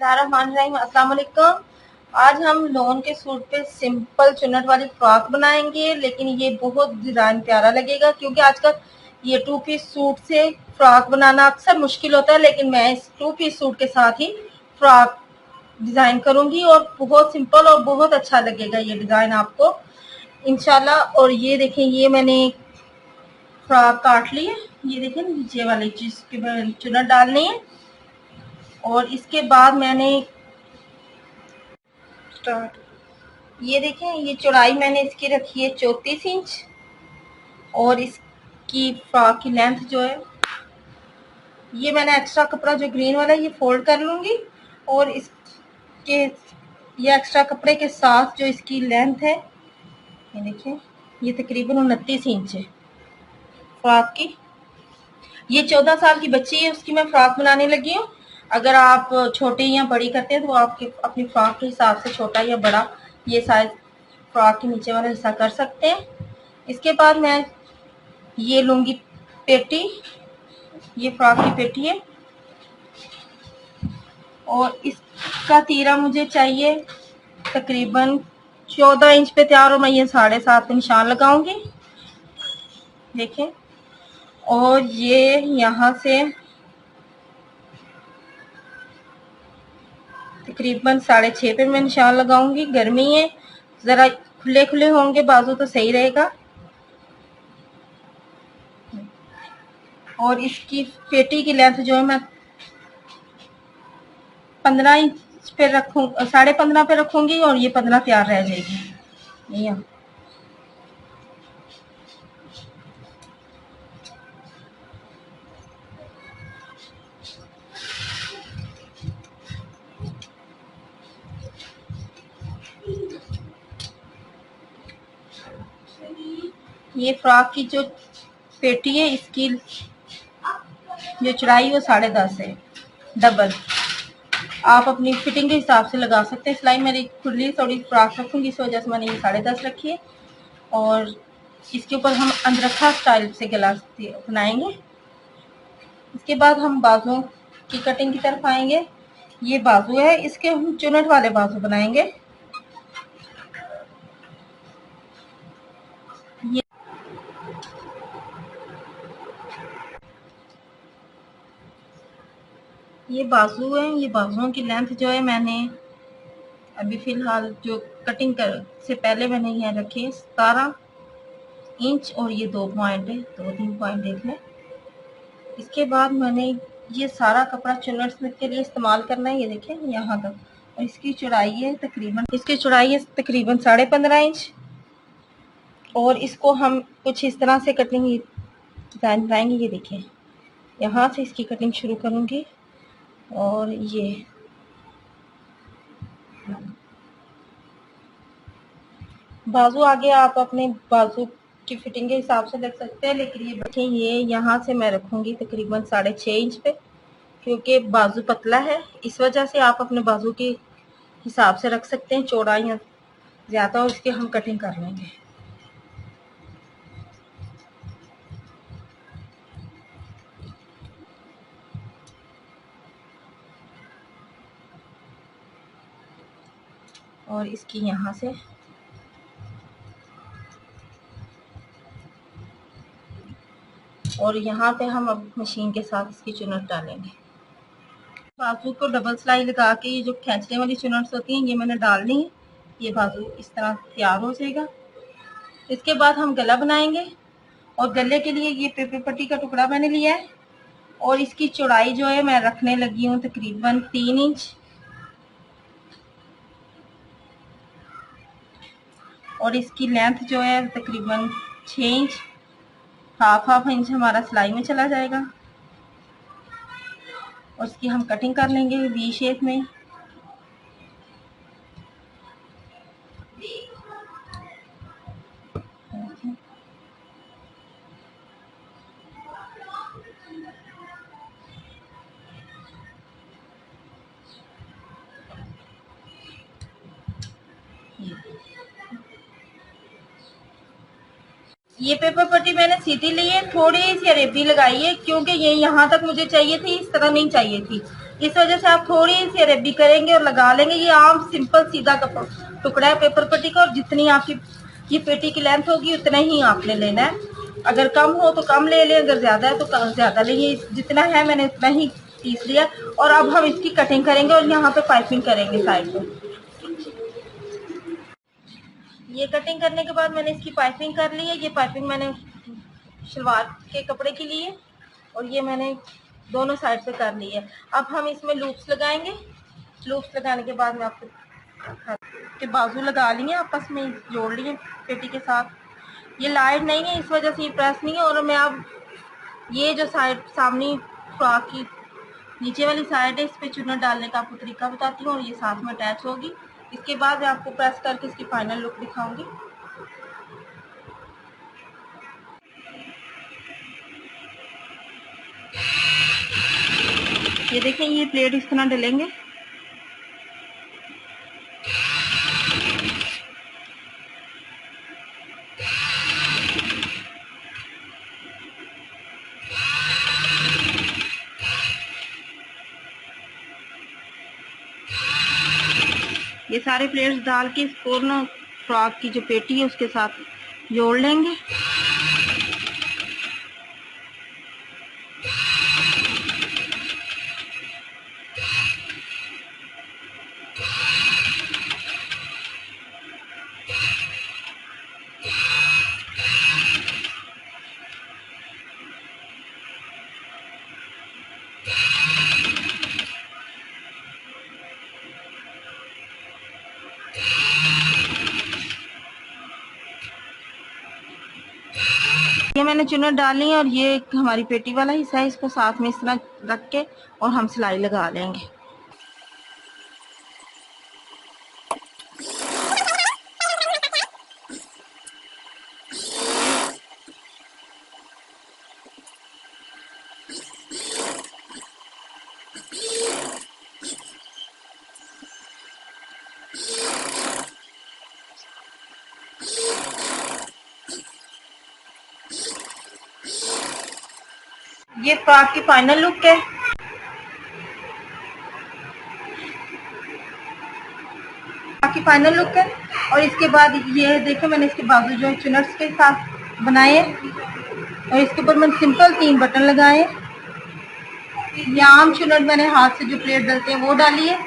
बिस्मिल्लाहिर्रहमानिर्रहीम। अस्सलाम वालेकुम। आज हम लोन के सूट पे सिंपल चुन्नट वाली फ्रॉक बनाएंगे, लेकिन ये बहुत डिजाइन प्यारा लगेगा क्योंकि आजकल ये 2 पीस सूट से फ्रॉक बनाना अक्सर मुश्किल होता है, लेकिन मैं इस 2 पीस सूट के साथ ही फ्रॉक डिजाइन करूंगी और बहुत सिंपल और बहुत अच्छा लगेगा ये डिजाइन आपको इंशाल्लाह। और ये देखें, ये मैंने फ्रॉक काट ली है, ये देखें नीचे वाली चीज के चुन्नट डालनी है। और इसके बाद मैंने स्टार्ट, ये देखें, ये चौड़ाई मैंने इसकी रखी है 34 इंच और इसकी फ्रॉक की लेंथ जो है, ये मैंने एक्स्ट्रा कपड़ा जो ग्रीन वाला है ये फोल्ड कर लूंगी और इसके ये एक्स्ट्रा कपड़े के साथ जो इसकी लेंथ है, ये देखें, ये तकरीबन 29 इंच है फ्रॉक की। ये 14 साल की बच्ची है, उसकी मैं फ्रॉक बनाने लगी हूँ। अगर आप छोटी या बड़ी करते हैं तो आप अपनी फ्रॉक के हिसाब से छोटा या बड़ा ये साइज फ्रॉक के नीचे वाला हिस्सा कर सकते हैं। इसके बाद मैं ये लूंगी पेटी, ये फ्रॉक की पेटी है और इसका तीरा मुझे चाहिए तकरीबन 14 इंच पे तैयार, और मैं ये 7.5 पे निशान लगाऊंगी, देखें। और ये यहाँ से तकरीबन 6.5 पे मैं निशान लगाऊंगी। गर्मी है, जरा खुले खुले होंगे बाजू तो सही रहेगा। और इसकी पेटी की लेंथ जो है मैं 15 इंच पे रखूँ, 15.5 पे रखूंगी और ये 15 तैयार रह जाएगी। यहाँ ये फ्रॉक की जो पेटी है, इसकी जो चौड़ाई वो 10.5 है डबल। आप अपनी फिटिंग के हिसाब से लगा सकते हैं। सिलाई मेरी खुली थोड़ी फ्रॉक रखूंगी, इस वजह से मैंने ये 10.5 रखी है। और इसके ऊपर हम अंदरखा स्टाइल से गला बनाएंगे। इसके बाद हम बाजू की कटिंग की तरफ आएंगे। ये बाजू है, इसके हम चुन्नट वाले बाजू बनाएंगे। ये बाजू है, ये बाजुओं की लेंथ जो है मैंने अभी फिलहाल जो कटिंग कर से पहले मैंने यहाँ रखे 17 इंच और ये 2 पॉइंट है, 2-3 पॉइंट देख लें। इसके बाद मैंने ये सारा कपड़ा चुन्नट के लिए इस्तेमाल करना है, ये देखें यहाँ तक। और इसकी चौड़ाई है तकरीबन 15.5 इंच। और इसको हम कुछ इस तरह से कटिंग डिजाइन बनाएंगे। ये देखिए, यहाँ से इसकी कटिंग शुरू करूँगी और ये बाजू आगे आप अपने बाजू की फिटिंग के हिसाब से लग सकते हैं, लेकिन ये देखें, ये यहाँ से मैं रखूँगी तकरीबन 6.5 इंच पे, क्योंकि बाजू पतला है। इस वजह से आप अपने बाजू के हिसाब से रख सकते हैं, चौड़ाई ज़्यादा, और इसकी हम कटिंग कर लेंगे। और इसकी यहाँ से और यहाँ पे हम अब मशीन के साथ इसकी चुन्नट डालेंगे। बाजू को डबल सिलाई लगा के ये जो खींचने वाली चुन्नट्स होती हैं ये मैंने डालनी है। ये बाजू इस तरह तैयार हो जाएगा। इसके बाद हम गला बनाएंगे और गले के लिए ये पेपर पट्टी का टुकड़ा मैंने लिया है और इसकी चौड़ाई जो है मैं रखने लगी हूँ तकरीबन 3 इंच और इसकी लेंथ जो है तकरीबन 6 इंच। हाफ इंच हमारा सिलाई में चला जाएगा और इसकी हम कटिंग कर लेंगे वी शेप में। ये पेपर पट्टी मैंने सीधी ली है, थोड़ी सी अरेबी लगाई है क्योंकि ये यहाँ तक मुझे चाहिए थी, इस तरह नहीं चाहिए थी। इस वजह से आप थोड़ी सी अरेबी करेंगे और लगा लेंगे। ये आम सिंपल सीधा टुकड़ा है पेपर पट्टी का, और जितनी आपकी ये पेटी की लेंथ होगी उतना ही आपने लेना है। अगर कम हो तो कम ले लें, अगर ज्यादा है तो ज्यादा लेंगे। जितना है मैंने उतना ही पीस लिया। और अब हम इसकी कटिंग करेंगे और यहाँ पे पाइपिंग करेंगे साइड में। ये कटिंग करने के बाद मैंने इसकी पाइपिंग कर ली है। ये पाइपिंग मैंने शलवार के कपड़े के लिए, और ये मैंने दोनों साइड पे कर ली है। अब हम इसमें लूप्स लगाएंगे। लूप्स लगाने के बाद मैं आपको के बाजू लगा लिए आपस में जोड़ लिए पेटी के साथ। ये लाइट नहीं है इस वजह से ये प्रेस नहीं है। और मैं अब ये जो साइड सामने फ्रॉक की नीचे वाली साइड है, इस पे चुन्नट डालने का आपको तरीका बताती हूँ, और ये साथ में अटैच होगी। इसके बाद मैं आपको प्रेस करके इसकी फाइनल लुक दिखाऊंगी। ये देखें, ये प्लेट इस तरह डलेंगे। ये सारे प्लेट्स डाल के इस पूर्ण फ्रॉक की जो पेटी है उसके साथ जोड़ लेंगे। ये मैंने चुन्नट डाली है, और ये हमारी पेटी वाला हिस्सा है। इसको साथ में इस तरह रख के और हम सिलाई लगा लेंगे। ये फ्रॉक की फाइनल लुक है। फ्रॉक की फाइनल लुक है। और इसके बाद ये देखें, मैंने इसके बाजू जो है चुनट्स के साथ बनाए, और इसके ऊपर मैंने सिंपल 3 बटन लगाए। ये आम चुनट मैंने हाथ से जो प्लेट डलते हैं वो डाली है।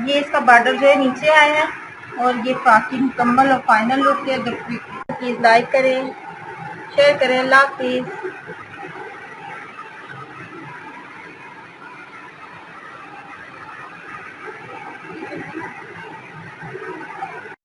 ये इसका बॉर्डर जो है नीचे आया है। और ये फ्रॉक की मुकम्मल और फाइनल लुक है। प्लीज़ लाइक करें, शेयर करें। अल्लाह हाफिज़।